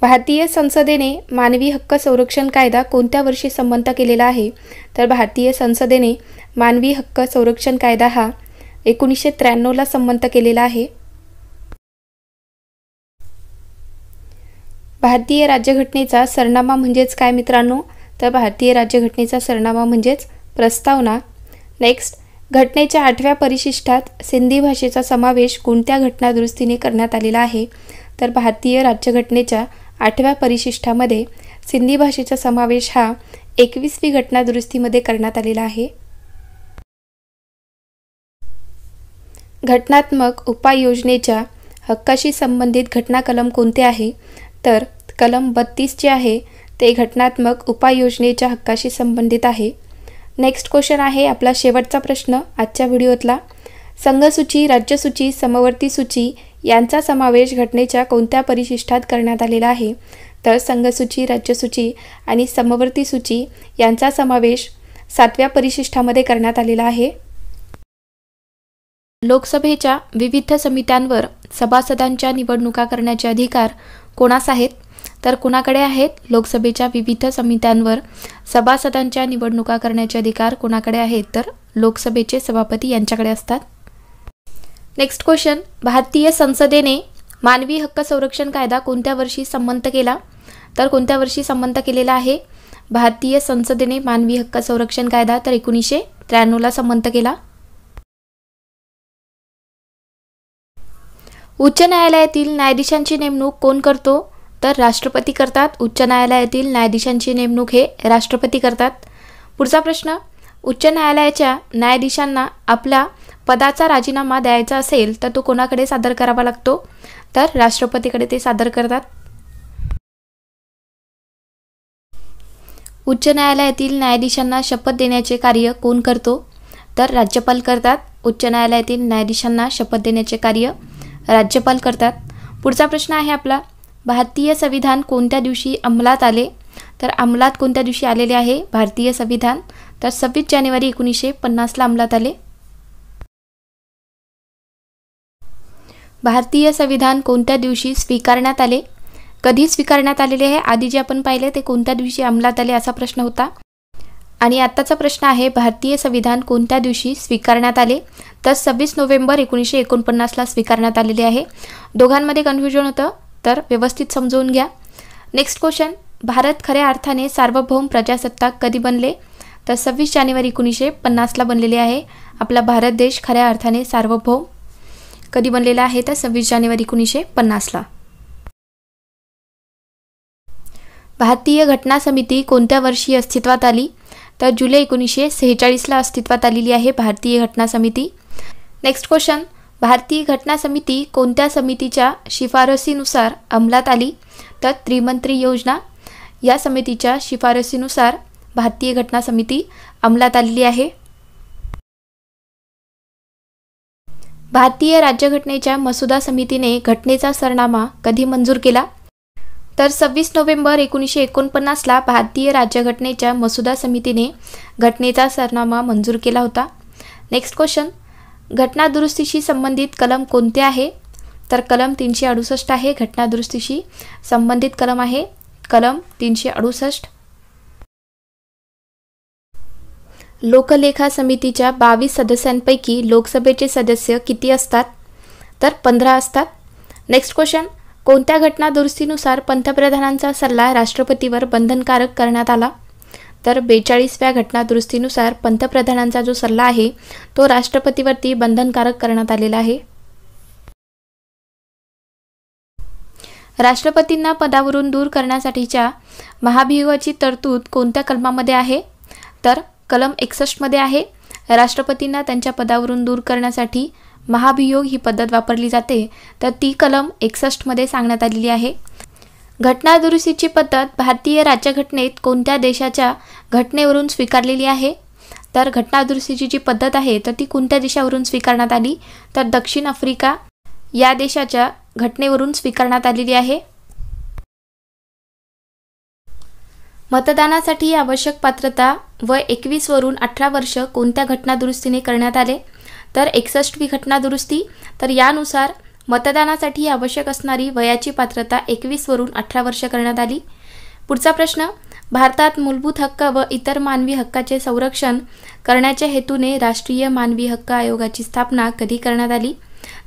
भारतीय संसदेने मानवी हक्क संरक्षण कायदा कोणत्या वर्षी संमत केलेला आहे? तर भारतीय संसदेने मानवी हक्क संरक्षण कायदा हा 1993ला संमत केलेला आहे. भारतीय राज्यघटनेचा सरनामा म्हणजेच काय मित्रांनो? तर भारतीय राज्यघटनेचा सरनामा म्हणजेच प्रस्तावना. नेक्स्ट, घटनेच्या 8व्या परिशिष्टात सिंधी भाषेचा समावेश कोणत्या घटना दुरुस्तीने करण्यात आलेला आहे? तर भारतीय राज्यघटनेच्या 8व्या परिशिष्टामध्ये सिंधी भाषेचा समावेश हा 21वी घटना दुरुस्तीमध्ये करण्यात आलेला आहे. घटनात्मक उपाययोजनेच्या हक्काशी संबंधित घटना कलम कोणते आहे? तर कलम 32 जे आहे ते घटनात्मक उपाययोजनेच्या हक्काशी संबंधित आहे. नेक्स्ट क्वेश्चन आहे आपला शेवटचा प्रश्न आजच्या व्हिडिओतला. संघसूची, राज्यसूची, समवर्ती सूची यांचा समावेश घटनेच्या कोणत्या परिशिष्टात करण्यात आलेला आहे? तर संघसूची, राज्यसूची आणि समवर्ती सूची यांचा समावेश 7व्या परिशिष्टामध्ये करण्यात आलेला आहे. लोकसभेच्या विविध समित्यांवर सभासदांच्या निवडणुका करण्याचे अधिकार कोणास आहेत? तर कुणाकडे आहेत? लोकसभेच्या विविध समित्यांवर सभासदांच्या निवडणुका करण्याचे अधिकार कोणाकडे आहेत? तर लोकसभेचे सभापती यांच्याकडे असतात. नेक्स्ट क्वेश्चन, भारतीय संसदेने मानवी हक्क संरक्षण कायदा कोणत्या वर्षी संमत केला? तर कोणत्या वर्षी संमत केलेला आहे भारतीय संसदेने मानवी हक्क संरक्षण कायदा? तर 1993ला संमत केला. उच्च न्यायालयातील न्यायाधीशांची नेमणूक कोण करतो? तर राष्ट्रपती करतात. उच्च न्यायालयातील न्यायाधीशांची नेमणूक हे राष्ट्रपती करतात. पुढचा प्रश्न, उच्च न्यायालयाच्या न्यायाधीशांना आपल्या पदाचा राजीनामा द्यायचा असेल तर तो कोणाकडे सादर करावा लागतो? तर राष्ट्रपतीकडे ते सादर करतात. उच्च न्यायालयातील न्यायाधीशांना शपथ देण्याचे कार्य कोण करतो? तर राज्यपाल करतात. उच्च न्यायालयातील न्यायाधीशांना शपथ देण्याचे कार्य राज्यपाल करतात. पुढचा प्रश्न आहे आपला, भारतीय संविधान कोणत्या दिवशी अंमलात आले? तर अंमलात कोणत्या दिवशी आलेले आहे भारतीय संविधान? तर 26 जानेवारी 1950ला अंमलात आले. भारतीय संविधान कोणत्या दिवशी स्वीकारण्यात आले? कधी स्वीकारण्यात आलेले आहे? आधी जे आपण पाहिले ते कोणत्या दिवशी अंमलात आले असा प्रश्न होता. आणि आत्ताचा प्रश्न आहे भारतीय संविधान कोणत्या दिवशी स्वीकारण्यात आले? तर 26 नोव्हेंबर 1949ला स्वीकारण्यात आलेले आहे. दोघांमध्ये कन्फ्युजन होतं तर व्यवस्थित समजून घ्या. नेक्स्ट क्वेश्चन, भारत खऱ्या अर्थाने सार्वभौम प्रजासत्ताक कधी बनले? तर 26 जानेवारी 1950ला बनलेले आहे. आपला भारत देश खऱ्या अर्थाने सार्वभौम कधी बनलेला आहे? तर 26 जानेवारी 1950ला. भारतीय घटना समिती कोणत्या वर्षी अस्तित्वात आली? तर जुलै 1946ला अस्तित्वात आलेली आहे भारतीय घटना समिती. नेक्स्ट क्वेश्चन, भारतीय घटना समिती कोणत्या समितीच्या शिफारसीनुसार अंमलात आली? तर त्रिमंत्री योजना या समितीच्या शिफारसीनुसार भारतीय घटना समिती अंमलात आलेली आहे. भारतीय राज्यघटनेच्या मसुदा समितीने घटनेचा सरनामा कधी मंजूर केला? तर 26 नोव्हेंबर 1949ला भारतीय राज्यघटनेच्या मसुदा समितीने घटनेचा सरनामा मंजूर केला होता. नेक्स्ट क्वेश्चन, घटना दुरुस्तीशी संबंधित कलम कोणते आहे? तर कलम 368 आहे. घटना दुरुस्तीशी संबंधित कलम आहे कलम 368. लोकलेखा समितीच्या 22 सदस्यांपैकी लोकसभेचे सदस्य किती असतात? तर 15 असतात. नेक्स्ट क्वेश्चन, कोणत्या घटना दुरुस्तीनुसार पंतप्रधानांचा सल्ला राष्ट्रपतीवर बंधनकारक करण्यात आला? तर 42व्या घटना दुरुस्तीनुसार पंतप्रधानांचा जो सल्ला आहे तो राष्ट्रपतीवरती बंधनकारक करण्यात आलेला आहे. राष्ट्रपतींना पदावरून दूर करण्यासाठीच्या महाभियोगाची तरतूद कोणत्या कलमामध्ये आहे? तर कलम 61 मध्ये आहे. राष्ट्रपतींना त्यांच्या पदावरून दूर करण्यासाठी महाभियोग ही पद्धत वापरली जाते तर ती कलम 61 मध्ये सांगण्यात आलेली आहे. घटना दुरुस्तीची पद्धत भारतीय राज्यघटनेत कोणत्या देशाच्या घटनेवरून स्वीकारलेली आहे? तर घटना दुरुस्तीची जी पद्धत आहे तर ती कोणत्या देशावरून स्वीकारण्यात आली? तर दक्षिण आफ्रिका या देशाच्या घटनेवरून स्वीकारण्यात आलेली आहे. मतदानासाठी आवश्यक पात्रता वय 21 वरून 18 वर्ष कोणत्या घटना दुरुस्तीने करण्यात आले? तर 61वी घटना दुरुस्ती. तर यानुसार मतदानासाठी आवश्यक असणारी वयाची पात्रता 21 वरून 18 वर्ष करण्यात आली. पुढचा प्रश्न, भारतात मूलभूत हक्क व इतर मानवी हक्काचे संरक्षण करण्याच्या हेतूने राष्ट्रीय मानवी हक्क आयोगाची स्थापना कधी करण्यात आली?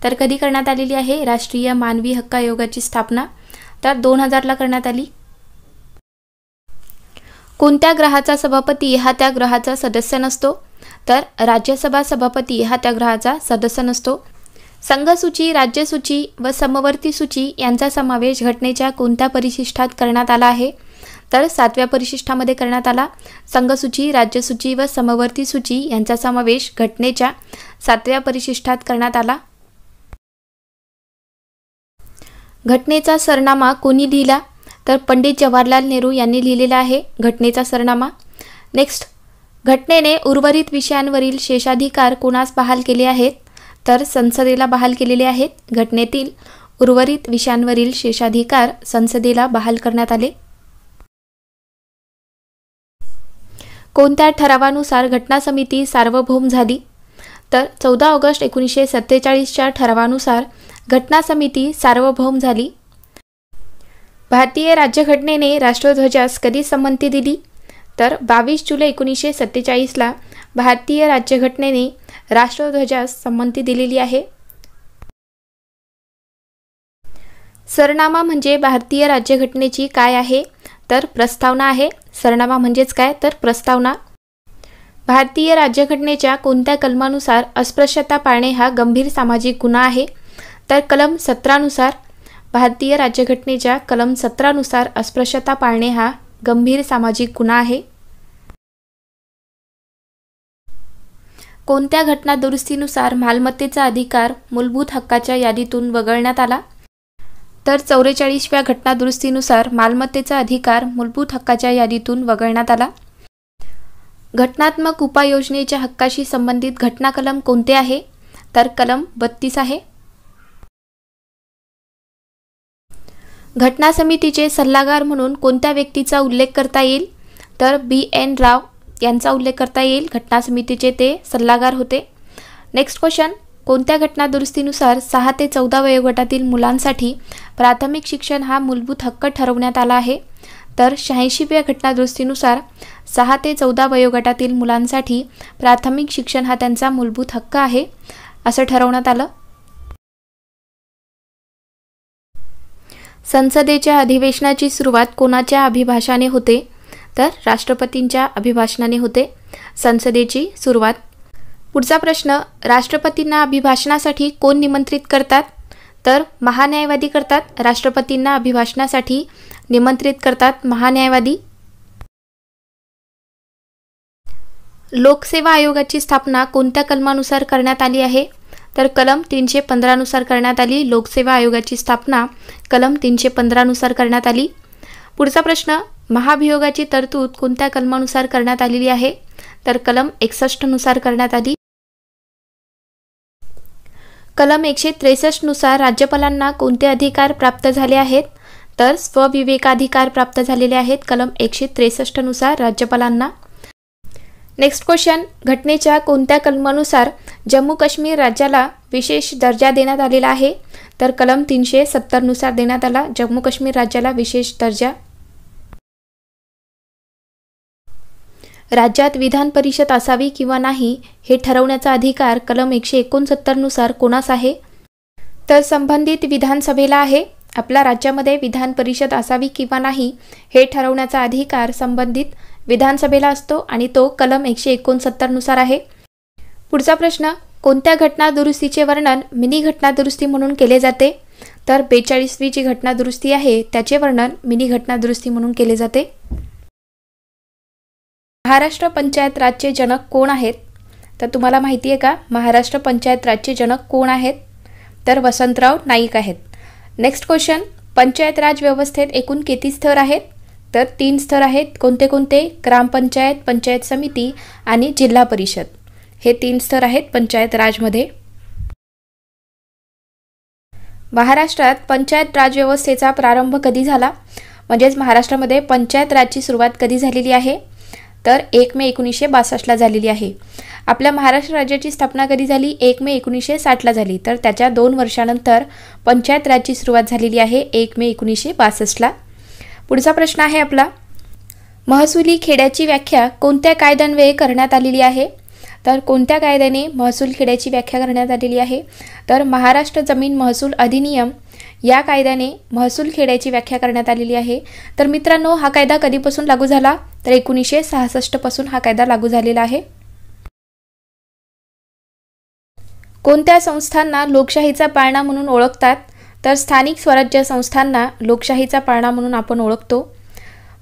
तर कधी करण्यात आलेली आहे राष्ट्रीय मानवी हक्क आयोगाची स्थापना? तर 2000ला करण्यात आली. कोणत्या ग्रहाचा सभापती हा त्या ग्रहाचा सदस्य नसतो? तर राज्यसभा सभापती हा त्या ग्रहाचा सदस्य नसतो. संघसूची, राज्यसूची व समवर्ती सूची यांचा समावेश घटनेच्या कोणत्या परिशिष्टात करण्यात आला आहे? तर 7व्या परिशिष्टामध्ये करण्यात आला. संघसूची, राज्यसूची व समवर्ती सूची यांचा समावेश घटनेच्या 7व्या परिशिष्टात करण्यात आला. घटनेचा सरनामा कोणी लिहिला? तर पंडित जवाहरलाल नेहरू यांनी लिहिलेला आहे घटनेचा सरनामा. नेक्स्ट, घटनेने उर्वरित विषयांवरील शेषाधिकार कोणास बहाल केले आहेत? तर संसदेला बहाल केलेले आहेत. घटनेतील उर्वरित विषयांवरील शेषाधिकार संसदेला बहाल करण्यात आले. कोणत्या ठरावानुसार घटना समिती सार्वभौम झाली? तर 14 ऑगस्ट 1947च्या ठरावानुसार घटना समिती सार्वभौम झाली. भारतीय राज्यघटनेने राष्ट्रध्वजास कधी संमती दिली? तर 22 जुलै 1947ला भारतीय राज्यघटनेने राष्ट्रध्वजास संमती दिलेली आहे. सरनामा म्हणजे भारतीय राज्यघटनेची काय आहे? तर प्रस्तावना आहे. सरनामा म्हणजेच काय? तर प्रस्तावना. भारतीय राज्यघटनेच्या कोणत्या कलमानुसार अस्पृश्यता पाळणे हा गंभीर सामाजिक गुन्हा आहे? तर कलम 17 नुसार. भारतीय राज्यघटनेच्या कलम 17 नुसार अस्पृश्यता पाळणे हा गंभीर सामाजिक गुन्हा आहे. कोणत्या घटना दुरुस्तीनुसार मालमत्तेचा अधिकार मूलभूत हक्काच्या यादीतून वगळण्यात आला? तर 44व्या घटना दुरुस्तीनुसार मालमत्तेचा अधिकार मूलभूत हक्काच्या यादीतून वगळण्यात आला. घटनात्मक उपाययोजनेच्या हक्काशी संबंधित घटना कलम कोणते आहे? तर कलम 32 आहे. घटना समितीचे सल्लागार म्हणून कोणत्या व्यक्तीचा उल्लेख करता येईल? तर B.N. राव यांचा उल्लेख करता येईल. घटना समितीचे ते सल्लागार होते. नेक्स्ट क्वेश्चन, कोणत्या घटना दुरुस्तीनुसार 6 ते 14 वयोगटातील मुलांसाठी प्राथमिक शिक्षण हा मूलभूत हक्क ठरवण्यात आला आहे? तर 86व्या घटना दुरुस्तीनुसार 6 ते 14 वयोगटातील मुलांसाठी प्राथमिक शिक्षण हा त्यांचा मूलभूत हक्क आहे असं ठरवण्यात आलं. संसदेच्या अधिवेशनाची सुरुवात कोणाच्या अभिभाषणाने होते? तर राष्ट्रपतींच्या अभिभाषणाने होते संसदेची सुरुवात. पुढचा प्रश्न, राष्ट्रपतींना अभिभाषणासाठी कोण निमंत्रित करतात? तर महान्यायवादी करतात. राष्ट्रपतींना अभिभाषणासाठी निमंत्रित करतात महान्यायवादी. लोकसेवा आयोगाची स्थापना कोणत्या कलमानुसार करण्यात आली आहे? तर कलम 315 नुसार करण्यात आली. लोकसेवा आयोगाची स्थापना कलम 315 नुसार करण्यात आली. पुढचा प्रश्न, महाभियोगाची तरतूद कोणत्या कलमानुसार करण्यात आलेली आहे? तर कलम 61 नुसार करण्यात आली. कलम 163 नुसार राज्यपालांना कोणते अधिकार प्राप्त झाले आहेत? तर स्वविवेकाधिकार प्राप्त झालेले आहेत कलम 163 नुसार राज्यपालांना. नेक्स्ट क्वेश्चन, घटनेच्या कोणत्या कलमानुसार जम्मू काश्मीर राज्याला विशेष दर्जा देण्यात आलेला आहे? तर कलम 370 नुसार देण्यात आला जम्मू काश्मीर राज्याला विशेष दर्जा. राज्यात विधान परिषद असावी किंवा नाही हे ठरवण्याचा अधिकार कलम 169 नुसार कोणास आहे? तर संबंधित विधानसभेला आहे. आपल्या राज्यामध्ये विधान परिषद असावी किंवा नाही हे ठरवण्याचा अधिकार संबंधित विधानसभेला असतो आणि तो कलम 169 नुसार आहे. पुढचा प्रश्न, कोणत्या घटना दुरुस्तीचे वर्णन मिनी घटना दुरुस्ती म्हणून केले जाते? तर 42वी जी घटना दुरुस्ती आहे त्याचे वर्णन मिनी घटना दुरुस्ती म्हणून केले जाते. महाराष्ट्र पंचायत राजचे जनक कोण आहेत? तर तुम्हाला माहिती आहे का महाराष्ट्र पंचायत राजचे जनक कोण आहेत? तर वसंतराव नाईक आहेत. नेक्स्ट क्वेश्चन, पंचायत राज व्यवस्थेत एकूण किती स्तर आहेत? तर 3 स्तर आहेत. कोणते कोणते? ग्रामपंचायत, पंचायत समिती आणि जिल्हा परिषद. हे 3 स्तर आहेत पंचायत राजमध्ये. महाराष्ट्रात पंचायत राज व्यवस्थेचा प्रारंभ कधी झाला? म्हणजेच महाराष्ट्रामध्ये पंचायत राजची सुरुवात कधी झालेली आहे? तर 1 मे 1962ला झालेली आहे. आपल्या महाराष्ट्र राज्याची स्थापना कधी झाली? 1 मे 1960ला झाली. तर त्याच्या 2 वर्षानंतर पंचायत राजची सुरुवात झालेली आहे 1 मे 1962ला. पुढचा प्रश्न आहे आपला, महसुली खेड्याची व्याख्या कोणत्या कायद्यान्वये करण्यात आलेली आहे? तर कोणत्या कायद्याने महसूल खेड्याची व्याख्या करण्यात आलेली आहे? तर महाराष्ट्र जमीन महसूल अधिनियम या कायद्याने महसूल खेड्याची व्याख्या करण्यात आलेली आहे. तर मित्रांनो, हा कायदा कधीपासून लागू झाला? तर 1966 पासून हा कायदा लागू झालेला आहे. कोणत्या संस्थांना लोकशाहीचा पाळणा म्हणून ओळखतात? तर स्थानिक स्वराज्य संस्थांना लोकशाहीचा पाळणा म्हणून आपण ओळखतो.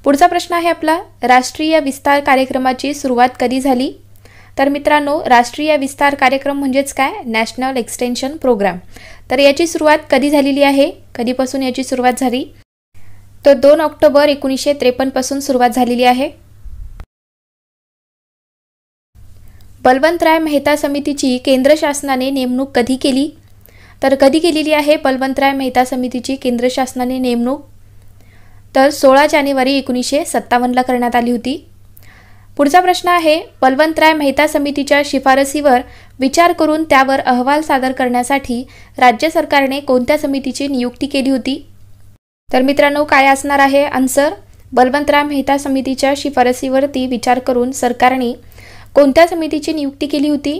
पुढचा प्रश्न आहे आपला, राष्ट्रीय विस्तार कार्यक्रमाची सुरुवात कधी झाली? तर मित्रांनो, राष्ट्रीय विस्तार कार्यक्रम म्हणजेच काय? National extension program. तर याची सुरुवात कधी झालेली आहे, कधीपासून याची सुरुवात झाली, तर 2 ऑक्टोबर 1953 पासून सुरुवात झालेली आहे। बलवंतराय मेहता समितीची केंद्र शासनाने नेमणूक कधी केली, तर कधी केलेली आहे बलवंतराय मेहता समितीची केंद्र शासनाने नेमणूक, तर 16 जानेवारी 1957ला करण्यात आली होती। पुढचा प्रश्न आहे, बलवंतराय मेहता समितीच्या शिफारसीवर विचार करून त्यावर अहवाल सादर करण्यासाठी राज्य सरकारने कोणत्या समितीची नियुक्ती केली होती, तर मित्रांनो काय असणार आहे आन्सर, बलवंतराय मेहता समितीच्या शिफारसीवरती विचार करून सरकारने कोणत्या समितीची नियुक्ती केली होती,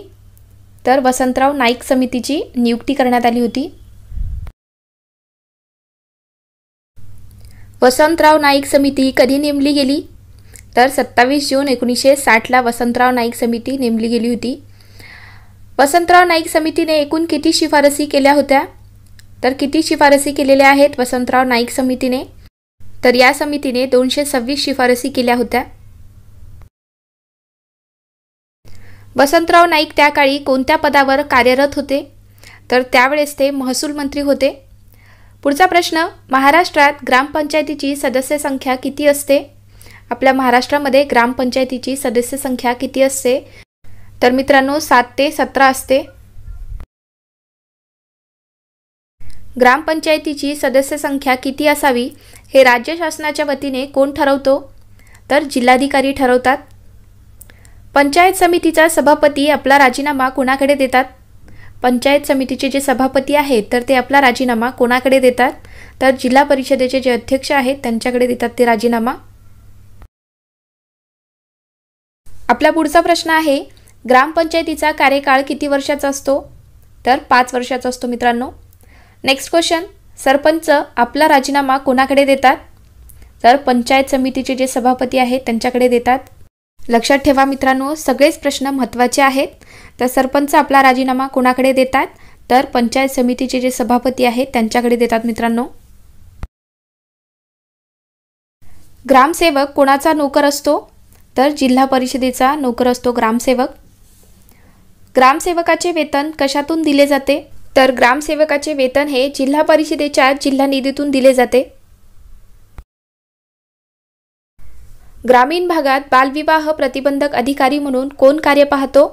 तर वसंतराव नाईक समितीची नियुक्ती करण्यात आली होती। वसंतराव नाईक समिती कधी नेमली गेली, तर 27 जून 1960ला वसंतराव नाईक समिती नेमली गेली होती। वसंतराव नाईक समितीने एकूण किती शिफारसी केल्या होत्या, तर किती शिफारसी केलेल्या आहेत वसंतराव नाईक समितीने, तर या समितीने 226 शिफारसी केल्या होत्या। वसंतराव नाईक त्या काळी कोणत्या पदावर कार्यरत होते, तर त्यावेळेस ते महसूल मंत्री होते। पुढचा प्रश्न, महाराष्ट्रात ग्रामपंचायतीची सदस्य संख्या किती असते, आपल्या महाराष्ट्रामध्ये ग्रामपंचायतीची सदस्य संख्या किती असते, तर मित्रांनो 7 ते 17 असते। ग्रामपंचायतीची सदस्य संख्या किती असावी हे राज्य शासनाच्या वतीने कोण ठरवतो, तर जिल्हाधिकारी ठरवतात। पंचायत समितीचा सभापती आपला राजीनामा कोणाकडे देतात, पंचायत समितीचे जे सभापती आहेत तर ते आपला राजीनामा कोणाकडे देतात, तर जिल्हा परिषदेचे जे अध्यक्ष आहेत त्यांच्याकडे देतात ते राजीनामा। आपला पुढचा प्रश्न आहे, ग्रामपंचायतीचा कार्यकाळ किती वर्षाचा असतो, तर 5 वर्षाचा असतो मित्रांनो। नेक्स्ट क्वेश्चन, सरपंच आपला राजीनामा कोणाकडे देतात, तर पंचायत समितीचे जे सभापती आहेत त्यांच्याकडे देतात। लक्षात ठेवा मित्रांनो, सगळेच प्रश्न महत्त्वाचे आहेत। तर सरपंच आपला राजीनामा कोणाकडे देतात, तर पंचायत समितीचे जे सभापती आहेत त्यांच्याकडे देतात मित्रांनो। ग्रामसेवक कोणाचा नोकर असतो, तर जिल्हा परिषदेचा नोकर असतो ग्रामसेवक। ग्रामसेवकाचे वेतन कशातून दिले जाते, तर ग्रामसेवकाचे वेतन हे जिल्हा परिषदेच्या जिल्हा निधीतून दिले जाते। ग्रामीण भागात बालविवाह प्रतिबंधक अधिकारी म्हणून कोण कार्य पाहतो,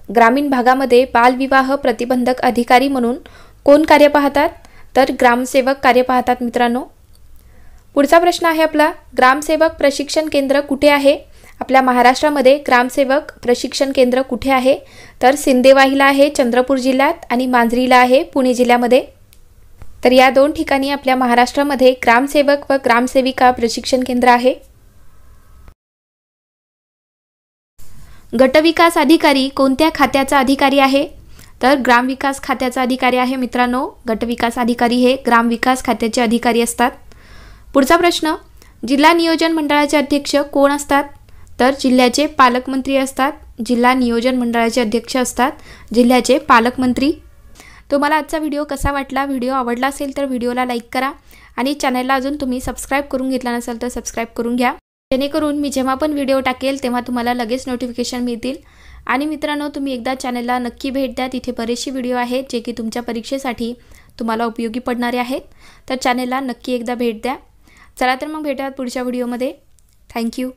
ग्रामीण भागामध्ये बालविवाह प्रतिबंधक अधिकारी म्हणून कोण कार्य पाहतात, तर ग्रामसेवक कार्य पाहतात मित्रांनो। पुढचा प्रश्न आहे आपला, ग्रामसेवक प्रशिक्षण केंद्र कुठे आहे, आपल्या महाराष्ट्रामध्ये ग्रामसेवक प्रशिक्षण केंद्र कुठे आहे, तर सिंदेवाहीला आहे चंद्रपूर जिल्ह्यात आणि मांजरीला आहे पुणे जिल्ह्यामध्ये। तर या 2 ठिकाणी आपल्या महाराष्ट्रामध्ये ग्रामसेवक व ग्रामसेविका प्रशिक्षण केंद्र आहे। गटविकास अधिकारी कोणत्या खात्याचा अधिकारी आहे, तर ग्रामविकास खात्याचा अधिकारी आहे मित्रांनो। गटविकास अधिकारी हे ग्रामविकास खात्याचे अधिकारी असतात। पुढचा प्रश्न, जिल्हा नियोजन मंडळाचे अध्यक्ष कोण असतात, तर जिल्ह्याचे पालकमंत्री असतात। जिल्हा नियोजन मंडळाचे अध्यक्ष असतात जिल्ह्याचे पालकमंत्री। तुम्हाला आजचा व्हिडिओ कसा वाटला, व्हिडिओ आवडला असेल तर व्हिडिओला लाईक करा आणि चॅनलला अजून तुम्ही सबस्क्राईब करून घेतला नसेल तर सबस्क्राईब करून घ्या, जेणेकरून मी जेव्हा पण व्हिडिओ टाकेल तेव्हा तुम्हाला लगेच नोटिफिकेशन मिळतील। आणि मित्रांनो, तुम्ही एकदा चॅनलला नक्की भेट द्या, तिथे बरेचसे व्हिडिओ आहेत जे की तुमच्या परीक्षेसाठी तुम्हाला उपयोगी पडणारे आहेत। तर चॅनलला नक्की एकदा भेट द्या। चला तर मग भेटूयात पुढच्या व्हिडिओमध्ये। थँक्यू।